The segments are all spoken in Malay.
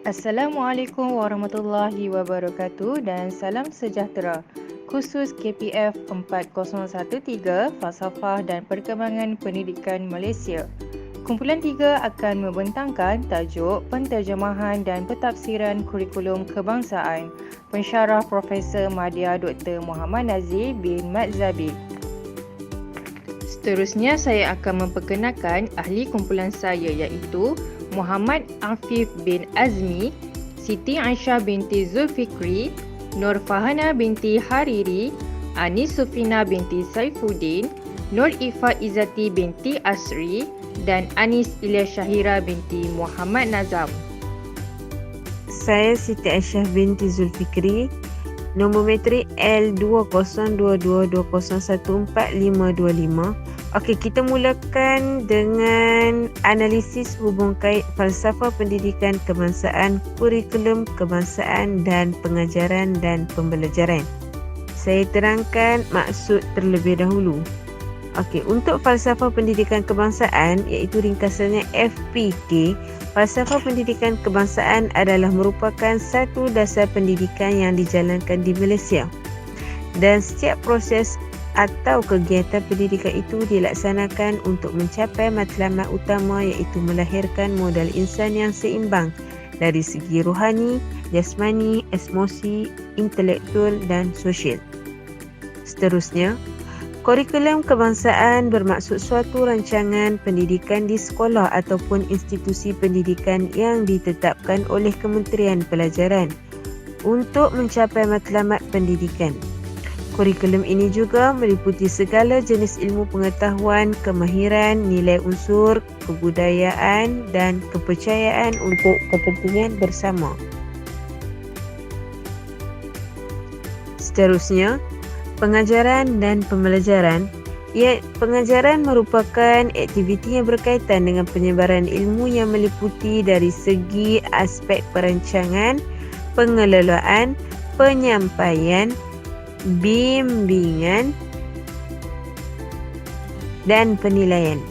Assalamualaikum warahmatullahi wabarakatuh dan salam sejahtera. Khusus KPF 4013 Falsafah dan Perkembangan Pendidikan Malaysia. Kumpulan 3 akan membentangkan tajuk Penterjemahan dan Pentafsiran Kurikulum Kebangsaan. Pensyarah Profesor Madya Dr. Muhammad Nazir bin Mat Zabit. Seterusnya saya akan memperkenalkan ahli kumpulan saya iaitu Muhammad Afif bin Azmi, Siti Aisyah binti Zulfikri, Nur Fahana binti Hariri, Anis Sufina binti Saifuddin, Nur Ifat Izzati binti Asri dan Anis Ilyas Syahira binti Muhammad Nazam. Saya Siti Aisyah binti Zulfikri, nombor matrik L2022014525. Okey, kita mulakan dengan analisis hubung kait falsafah pendidikan kebangsaan, kurikulum kebangsaan dan pengajaran dan pembelajaran. Saya terangkan maksud terlebih dahulu. Okey, untuk falsafah pendidikan kebangsaan iaitu ringkasannya FPK, falsafah pendidikan kebangsaan adalah merupakan satu dasar pendidikan yang dijalankan di Malaysia. Dan setiap proses atau kegiatan pendidikan itu dilaksanakan untuk mencapai matlamat utama iaitu melahirkan modal insan yang seimbang dari segi rohani, jasmani, emosi, intelektual dan sosial. Seterusnya, kurikulum kebangsaan bermaksud suatu rancangan pendidikan di sekolah ataupun institusi pendidikan yang ditetapkan oleh Kementerian Pelajaran untuk mencapai matlamat pendidikan. Kurikulum ini juga meliputi segala jenis ilmu pengetahuan, kemahiran, nilai unsur, kebudayaan dan kepercayaan untuk kepentingan bersama. Seterusnya, pengajaran dan pembelajaran. Pengajaran merupakan aktiviti yang berkaitan dengan penyebaran ilmu yang meliputi dari segi aspek perancangan, pengelolaan, penyampaian, bimbingan dan penilaian.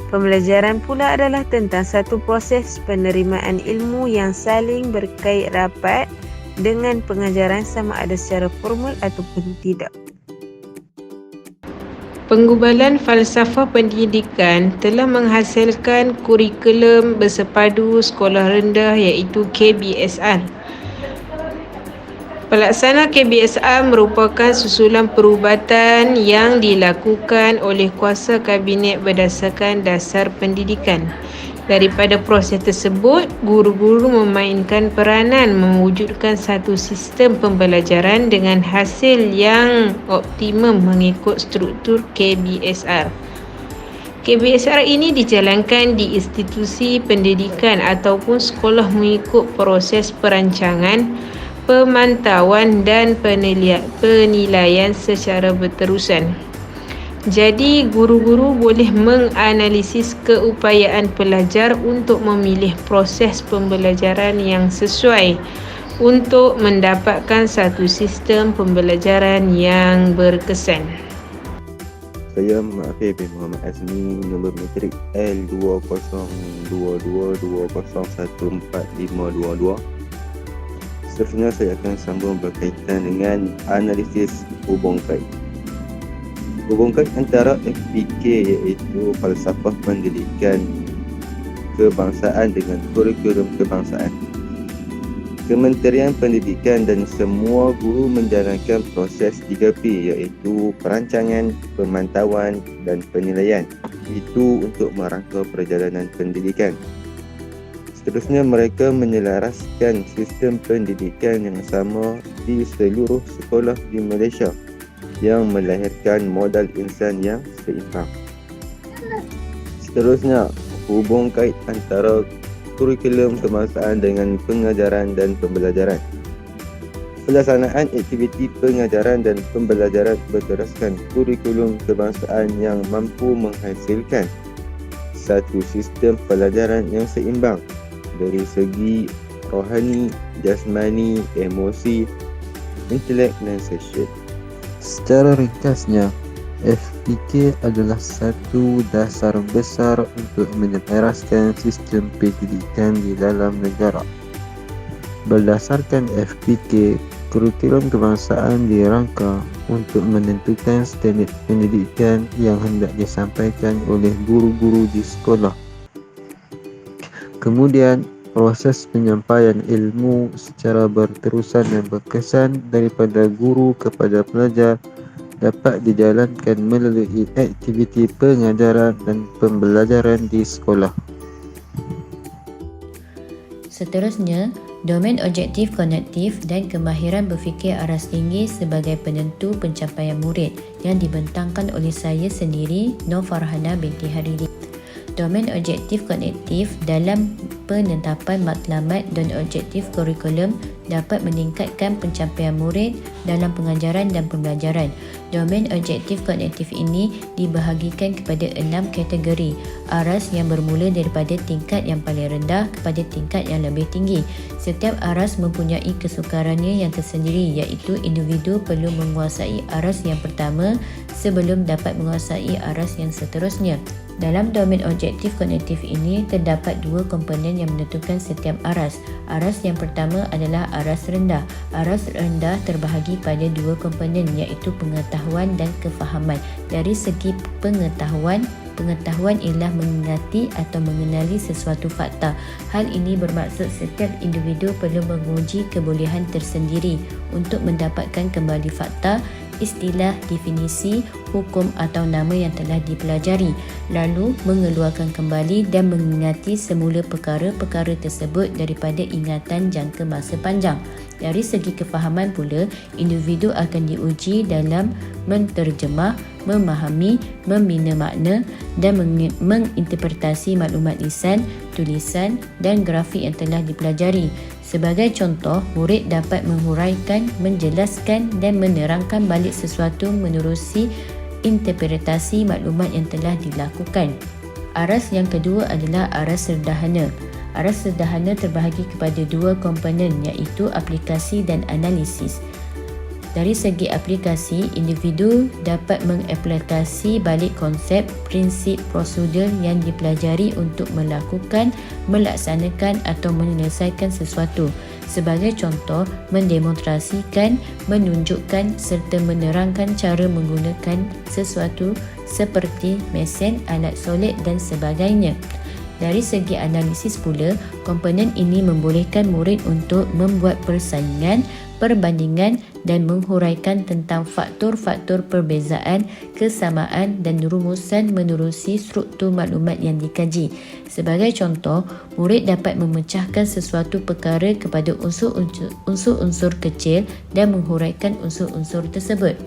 Pembelajaran pula adalah tentang satu proses penerimaan ilmu yang saling berkait rapat dengan pengajaran sama ada secara formal ataupun tidak. Penggubalan falsafah pendidikan telah menghasilkan kurikulum bersepadu sekolah rendah iaitu KBSR. Pelaksana KBSR merupakan susulan perubatan yang dilakukan oleh kuasa kabinet berdasarkan dasar pendidikan. Daripada proses tersebut, guru-guru memainkan peranan mewujudkan satu sistem pembelajaran dengan hasil yang optimum mengikut struktur KBSR. KBSR ini dijalankan di institusi pendidikan ataupun sekolah mengikut proses perancangan, pemantauan dan penilaian secara berterusan. Jadi, guru-guru boleh menganalisis keupayaan pelajar untuk memilih proses pembelajaran yang sesuai untuk mendapatkan satu sistem pembelajaran yang berkesan. Saya Afif bin Muhammad Azmi, nombor matrik L2022014522. Seterusnya saya akan sambung berkaitan dengan analisis hubung kait. Hubung kait antara FPK iaitu falsafah pendidikan kebangsaan dengan kurikulum kebangsaan. Kementerian Pendidikan dan semua guru menjalankan proses 3P iaitu perancangan, pemantauan dan penilaian. Itu untuk merangka perjalanan pendidikan. Seterusnya mereka menyelaraskan sistem pendidikan yang sama di seluruh sekolah di Malaysia yang melahirkan modal insan yang seimbang. Seterusnya, hubung kait antara kurikulum kebangsaan dengan pengajaran dan pembelajaran. Pelaksanaan aktiviti pengajaran dan pembelajaran berdasarkan kurikulum kebangsaan yang mampu menghasilkan satu sistem pelajaran yang seimbang dari segi rohani, jasmani, emosi, intelek dan sosial. Secara ringkasnya, FPK adalah satu dasar besar untuk menyelaraskan sistem pendidikan di dalam negara. Berdasarkan FPK, kurikulum kebangsaan dirangka untuk menentukan standard pendidikan yang hendak disampaikan oleh guru-guru di sekolah. Kemudian, proses penyampaian ilmu secara berterusan dan berkesan daripada guru kepada pelajar dapat dijalankan melalui aktiviti pengajaran dan pembelajaran di sekolah. Seterusnya, domain objektif kognitif dan kemahiran berfikir aras tinggi sebagai penentu pencapaian murid yang dibentangkan oleh saya sendiri, Nur Farhana binti Hariri. Domain objektif kognitif dalam penetapan matlamat dan objektif kurikulum dapat meningkatkan pencapaian murid dalam pengajaran dan pembelajaran. Domain objektif kognitif ini dibahagikan kepada 6 kategori aras yang bermula daripada tingkat yang paling rendah kepada tingkat yang lebih tinggi. Setiap aras mempunyai kesukarannya yang tersendiri, iaitu individu perlu menguasai aras yang pertama sebelum dapat menguasai aras yang seterusnya. Dalam domain objektif kognitif ini terdapat 2 komponen yang menentukan setiap aras. Aras yang pertama adalah aras rendah. Aras rendah terbahagi pada 2 komponen, iaitu pengetahuan dan kefahaman. Dari segi pengetahuan ialah mengingati atau mengenali sesuatu fakta. Hal ini bermaksud setiap individu perlu menguji kebolehan tersendiri untuk mendapatkan kembali fakta, istilah, definisi, hukum atau nama yang telah dipelajari, lalu mengeluarkan kembali dan mengingati semula perkara-perkara tersebut daripada ingatan jangka masa panjang. Dari segi kefahaman pula, individu akan diuji dalam menterjemah, memahami, membina makna dan menginterpretasi maklumat lisan, tulisan dan grafik yang telah dipelajari. Sebagai contoh, murid dapat menghuraikan, menjelaskan dan menerangkan balik sesuatu menerusi interpretasi maklumat yang telah dilakukan. Aras yang kedua adalah aras sederhana. Aras sederhana terbahagi kepada 2 komponen, iaitu aplikasi dan analisis. Dari segi aplikasi, individu dapat mengaplikasi balik konsep, prinsip, prosedur yang dipelajari untuk melakukan, melaksanakan atau menyelesaikan sesuatu. Sebagai contoh, mendemonstrasikan, menunjukkan serta menerangkan cara menggunakan sesuatu seperti mesin, alat solid dan sebagainya. Dari segi analisis pula, komponen ini membolehkan murid untuk membuat persaingan, perbandingan dan menghuraikan tentang faktor-faktor perbezaan, kesamaan dan rumusan menerusi struktur maklumat yang dikaji. Sebagai contoh, murid dapat memecahkan sesuatu perkara kepada unsur-unsur kecil dan menghuraikan unsur-unsur tersebut.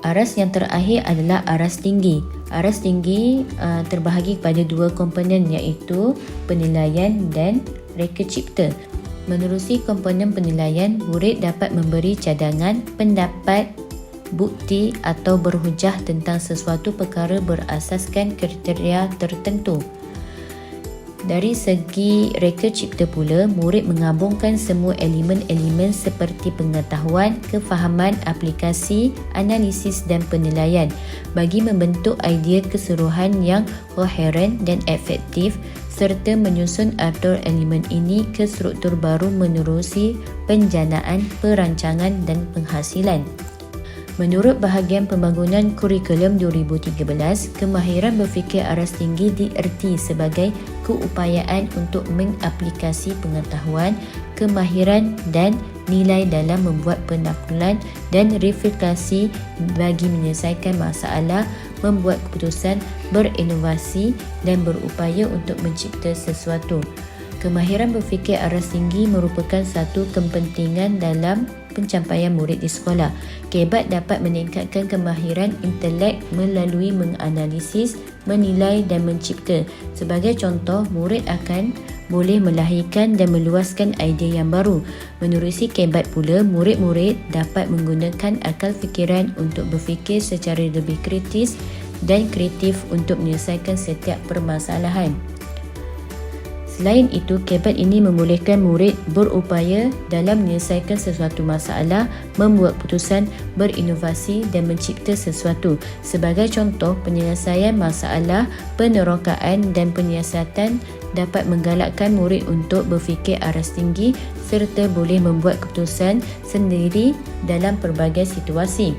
Aras yang terakhir adalah aras tinggi. Aras tinggi terbahagi kepada 2 komponen, iaitu penilaian dan reka cipta. Menerusi komponen penilaian, murid dapat memberi cadangan, pendapat, bukti atau berhujah tentang sesuatu perkara berasaskan kriteria tertentu. Dari segi reka cipta pula, murid menggabungkan semua elemen-elemen seperti pengetahuan, kefahaman, aplikasi, analisis dan penilaian bagi membentuk idea keseluruhan yang koheren dan efektif serta menyusun atur elemen ini ke struktur baru menerusi penjanaan, perancangan dan penghasilan. Menurut bahagian pembangunan kurikulum 2013, kemahiran berfikir aras tinggi dierti sebagai keupayaan untuk mengaplikasi pengetahuan, kemahiran dan nilai dalam membuat penaklukan dan refleksi bagi menyelesaikan masalah, membuat keputusan, berinovasi dan berupaya untuk mencipta sesuatu. Kemahiran berfikir aras tinggi merupakan satu kepentingan dalam pencapaian murid di sekolah. Kebat dapat meningkatkan kemahiran intelek melalui menganalisis, menilai dan mencipta. Sebagai contoh, murid akan boleh melahirkan dan meluaskan idea yang baru. Menerusi Kebat pula, murid-murid dapat menggunakan akal fikiran untuk berfikir secara lebih kritis dan kreatif untuk menyelesaikan setiap permasalahan. Selain itu, Kebat ini membolehkan murid berupaya dalam menyelesaikan sesuatu masalah, membuat keputusan, berinovasi dan mencipta sesuatu. Sebagai contoh, penyelesaian masalah, penerokaan dan penyiasatan dapat menggalakkan murid untuk berfikir aras tinggi serta boleh membuat keputusan sendiri dalam pelbagai situasi.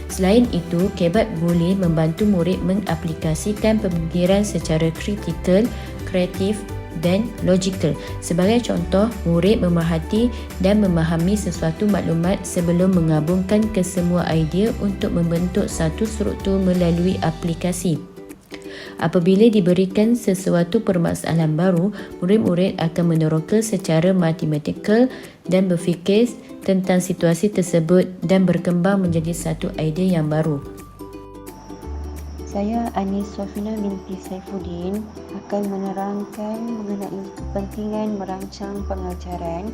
Selain itu, Kebat boleh membantu murid mengaplikasikan pemikiran secara kritikal, kreatif dan logikal. Sebagai contoh, murid memerhati dan memahami sesuatu maklumat sebelum menggabungkan kesemua idea untuk membentuk satu struktur melalui aplikasi. Apabila diberikan sesuatu permasalahan baru, murid-murid akan meneroka secara matematikal dan berfikir tentang situasi tersebut dan berkembang menjadi satu idea yang baru. Saya Anis Sofina binti Saifuddin akan menerangkan mengenai kepentingan merancang pengajaran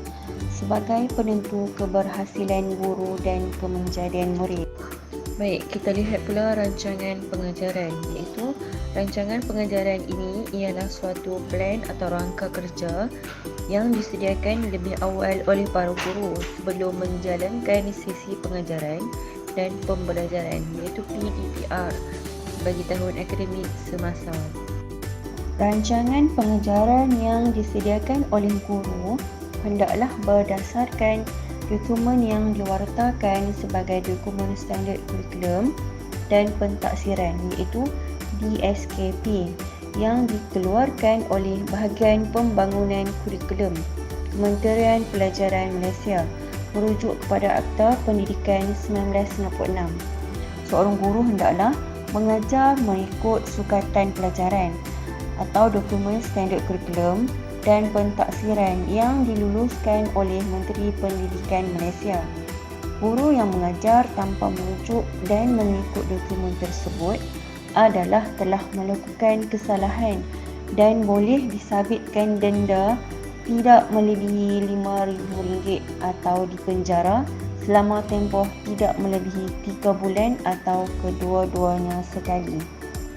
sebagai penentu keberhasilan guru dan kemenjadian murid. Baik, kita lihat pula rancangan pengajaran, iaitu rancangan pengajaran ini ialah suatu plan atau rangka kerja yang disediakan lebih awal oleh para guru sebelum menjalankan sesi pengajaran dan pembelajaran, iaitu PDPR bagi tahun akademik semasa. Rancangan pengajaran yang disediakan oleh guru hendaklah berdasarkan dokumen yang diwartakan sebagai dokumen standard kurikulum dan pentaksiran, iaitu DSKP, yang dikeluarkan oleh Bahagian Pembangunan Kurikulum Kementerian Pelajaran Malaysia merujuk kepada Akta Pendidikan 1996. Seorang guru hendaklah mengajar mengikut sukatan pelajaran atau dokumen standard kurikulum dan pentaksiran yang diluluskan oleh Menteri Pendidikan Malaysia. Guru yang mengajar tanpa merujuk dan mengikut dokumen tersebut adalah telah melakukan kesalahan dan boleh disabitkan denda tidak melebihi RM5,000 atau dipenjara selama tempoh tidak melebihi 3 bulan atau kedua-duanya sekali.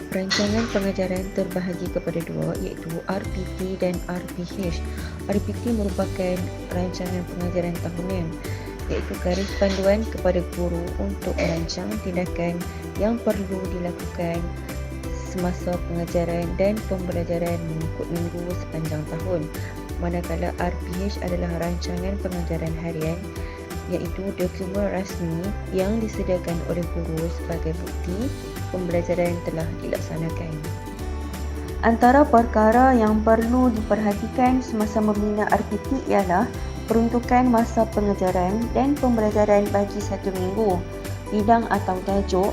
Rancangan pengajaran terbahagi kepada dua, iaitu RPT dan RPH. RPT merupakan rancangan pengajaran tahunan, iaitu garis panduan kepada guru untuk merancang tindakan yang perlu dilakukan semasa pengajaran dan pembelajaran mengikut minggu sepanjang tahun. Manakala RPH adalah rancangan pengajaran harian, iaitu dokumen rasmi yang disediakan oleh guru sebagai bukti pembelajaran telah dilaksanakan. Antara perkara yang perlu diperhatikan semasa membina RPT ialah peruntukan masa pengajaran dan pembelajaran bagi 1 minggu, bidang atau tajuk,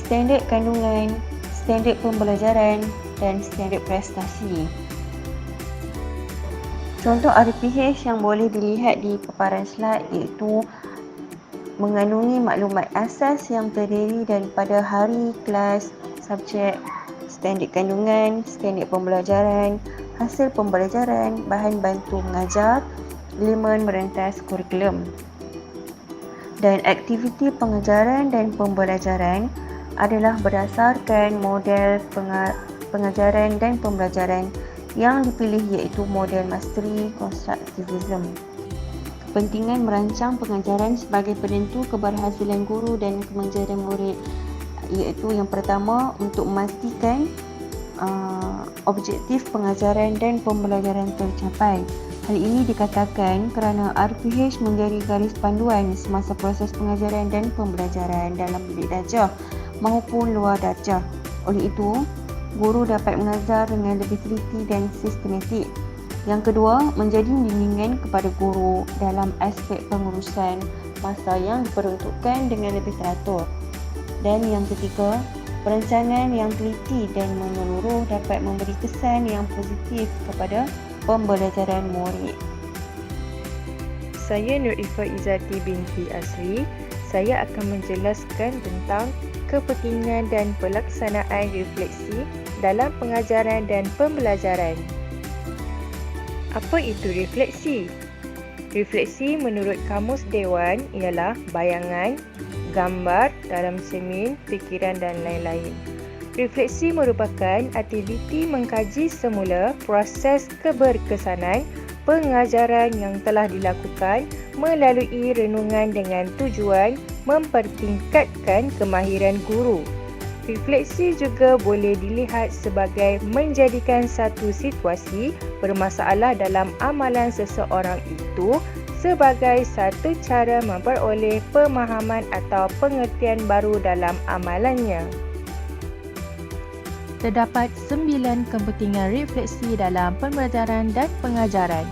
standard kandungan, standard pembelajaran dan standard prestasi. Contoh RPH yang boleh dilihat di paparan slide iaitu mengandungi maklumat asas yang terdiri daripada hari, kelas, subjek, standard kandungan, standard pembelajaran, hasil pembelajaran, bahan bantu mengajar, elemen merentas kurikulum. Dan aktiviti pengajaran dan pembelajaran adalah berdasarkan model pengajaran dan pembelajaran yang dipilih iaitu model mastery constructivism. Kepentingan merancang pengajaran sebagai penentu keberhasilan guru dan kemenjadian murid iaitu yang pertama untuk memastikan objektif pengajaran dan pembelajaran tercapai. Hal ini dikatakan kerana RPH menjadi garis panduan semasa proses pengajaran dan pembelajaran dalam bilik darjah maupun luar darjah. Oleh itu, guru dapat mengajar dengan lebih teliti dan sistematik. Yang kedua, menjadi bimbingan kepada guru dalam aspek pengurusan masa yang diperuntukkan dengan lebih teratur. Dan yang ketiga, perancangan yang teliti dan menyeluruh dapat memberi kesan yang positif kepada pembelajaran murid. Saya Nur Ifa Izzati binti Asri. Saya akan menjelaskan tentang kepentingan dan pelaksanaan refleksi dalam pengajaran dan pembelajaran. Apa itu refleksi? Refleksi menurut Kamus Dewan ialah bayangan, gambar dalam cermin, fikiran dan lain-lain. Refleksi merupakan aktiviti mengkaji semula proses keberkesanan pengajaran yang telah dilakukan melalui renungan dengan tujuan mempertingkatkan kemahiran guru. Refleksi juga boleh dilihat sebagai menjadikan satu situasi bermasalah dalam amalan seseorang itu sebagai satu cara memperoleh pemahaman atau pengertian baru dalam amalannya. Terdapat 9 kepentingan refleksi dalam pembelajaran dan pengajaran.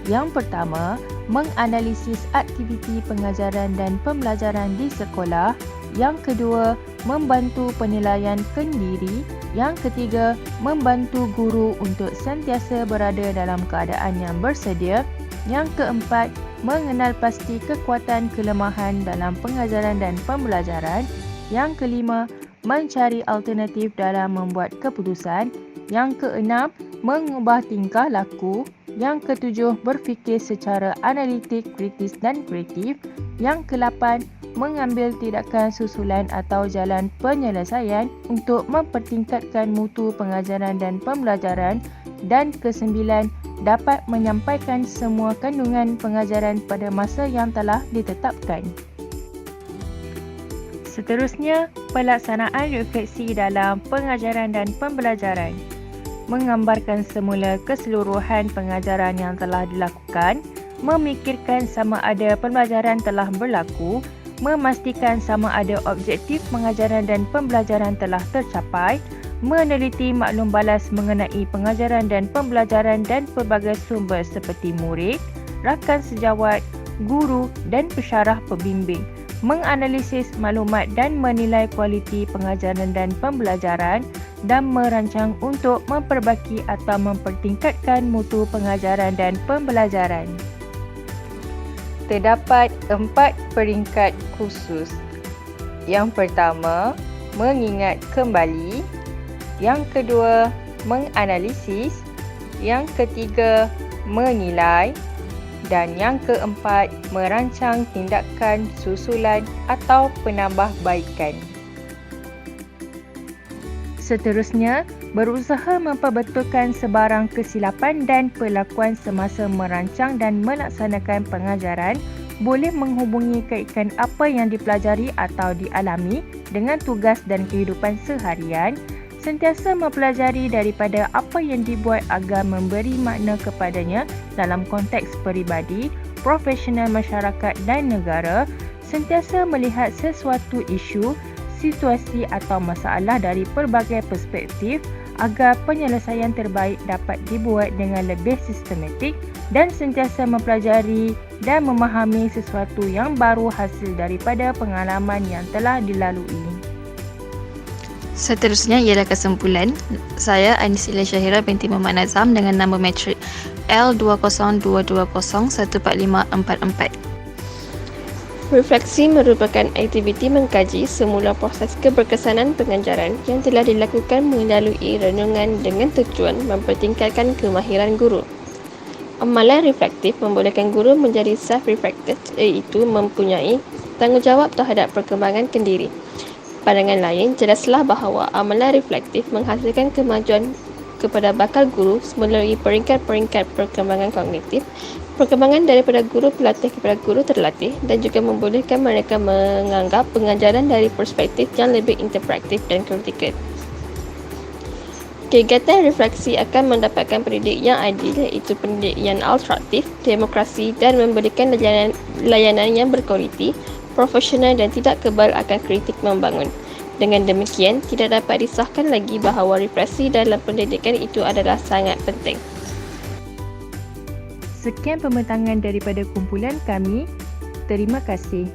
Yang pertama, menganalisis aktiviti pengajaran dan pembelajaran di sekolah. Yang kedua, membantu penilaian kendiri. Yang ketiga, membantu guru untuk sentiasa berada dalam keadaan yang bersedia. Yang keempat, mengenal pasti kekuatan kelemahan dalam pengajaran dan pembelajaran. Yang kelima, mencari alternatif dalam membuat keputusan. Yang keenam, mengubah tingkah laku. Yang ketujuh, berfikir secara analitik, kritis dan kreatif. Yang kelapan, mengambil tindakan susulan atau jalan penyelesaian untuk mempertingkatkan mutu pengajaran dan pembelajaran. Dan kesembilan, dapat menyampaikan semua kandungan pengajaran pada masa yang telah ditetapkan. Seterusnya, pelaksanaan refleksi dalam pengajaran dan pembelajaran. Menggambarkan semula keseluruhan pengajaran yang telah dilakukan, memikirkan sama ada pembelajaran telah berlaku, memastikan sama ada objektif pengajaran dan pembelajaran telah tercapai, meneliti maklum balas mengenai pengajaran dan pembelajaran dan pelbagai sumber seperti murid, rakan sejawat, guru dan pensyarah pembimbing, menganalisis maklumat dan menilai kualiti pengajaran dan pembelajaran dan merancang untuk memperbaiki atau mempertingkatkan mutu pengajaran dan pembelajaran. Terdapat 4 peringkat khusus. Yang pertama, mengingat kembali. Yang kedua, menganalisis. Yang ketiga, menilai. Dan yang keempat, merancang tindakan susulan atau penambahbaikan. Seterusnya, berusaha memperbetulkan sebarang kesilapan dan perlakuan semasa merancang dan melaksanakan pengajaran boleh menghubungi kaitan apa yang dipelajari atau dialami dengan tugas dan kehidupan seharian, sentiasa mempelajari daripada apa yang dibuat agar memberi makna kepadanya dalam konteks peribadi, profesional masyarakat dan negara, sentiasa melihat sesuatu isu, situasi atau masalah dari pelbagai perspektif agar penyelesaian terbaik dapat dibuat dengan lebih sistematik dan sentiasa mempelajari dan memahami sesuatu yang baru hasil daripada pengalaman yang telah dilalui. Seterusnya ialah kesimpulan. Saya Anisila Syahira binti Muhammad Nazam dengan nombor matrik L20220144544. Refleksi merupakan aktiviti mengkaji semula proses keberkesanan pengajaran yang telah dilakukan melalui renungan dengan tujuan mempertingkatkan kemahiran guru. Amalan reflektif membolehkan guru menjadi self-reflected, iaitu mempunyai tanggungjawab terhadap perkembangan kendiri. Pandangan lain, jelaslah bahawa amalan reflektif menghasilkan kemajuan kepada bakal guru melalui peringkat-peringkat perkembangan kognitif, perkembangan daripada guru pelatih kepada guru terlatih dan juga membolehkan mereka menganggap pengajaran dari perspektif yang lebih interaktif dan kritikal. Kegiatan refleksi akan mendapatkan pendidik yang adil, iaitu pendidik yang alternatif, demokrasi dan memberikan layanan yang berkualiti, profesional dan tidak kebal akan kritik membangun. Dengan demikian, tidak dapat disahkan lagi bahawa refleksi dalam pendidikan itu adalah sangat penting. Sekian pembentangan daripada kumpulan kami. Terima kasih.